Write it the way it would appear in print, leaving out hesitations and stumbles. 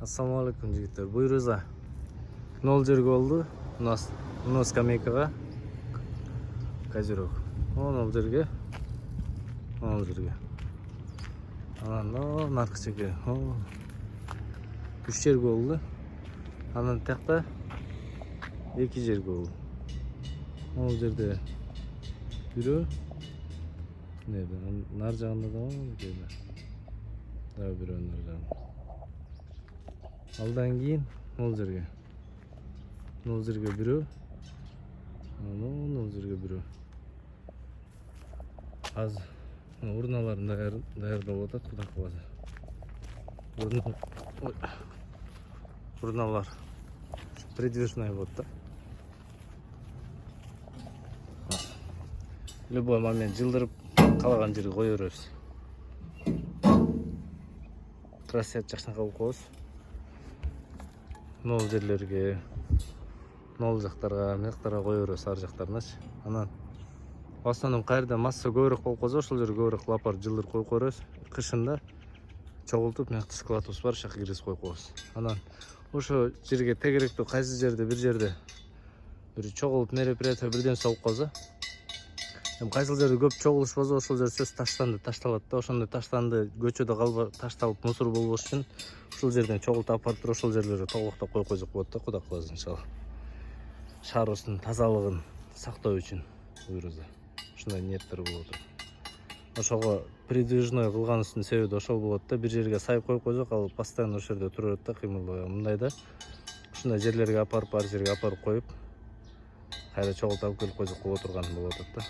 Ассаламу алейкум жигиттер. Буйруза. Нол жерге болду. У нас скамейкага. Козерог. Нол жерге. Нол жерге. Анан наркы чеке. 3 жерге болду. Анан тиякта 2 жерге болду. Нол жерде бирөө. Нар жагында да бар. Да бирөө нар жагында. Алдан кийин нол жерге бирөө. Нол жерге бирөө. Азыр урналарын даярдап атат, Кудай кааласа. Урналар придвижной вот да. Любой момент жылдырып калаган жерге кое беребиз. Трасса жакшына кабыл коебуз. Нол жерлерге, нол жактарга, мыяктарга кое беребиз, ар жактарыначы. Анан в основном кайерде масса көбүрөөк болуп калса, ошол жерге көбүрөөк лапар жылдырып коюп коебуз. Кышында чогултуп, мыякта складыбыз бар, шака киргизип коюп коебуз. Анан ошо жерге тегеректүү кайсы жерде бир жерде бир чогулуп мероприятие бирден болуп калса, кайсыл жерде көп чогулуш болсо, ошол жер сөз ташталат да. Ошондой таштанды көчөдө калбай, ташталып мусор болбош үчүн ушул жерден чогултуп алып барып туруп ошол жерлерге толуктап коюп койсок болот да, Кудай кааласа иншалла. Шаарыбыздын тазалыгын сактоо үчүн буйруза. Ушундай ниеттер болуп атат. Ошого придвижной кылганыбыздын себеби ошол болот да. Бир жерге сайып коюп койсок, ал постоянно ошол жерде тура берет да, кыймылдабай. Мындай да. Ушундай жерлерге апарып, ар жерге апарып коюп, кайра чогултуп алып келип койсок боло турган болуп атат да.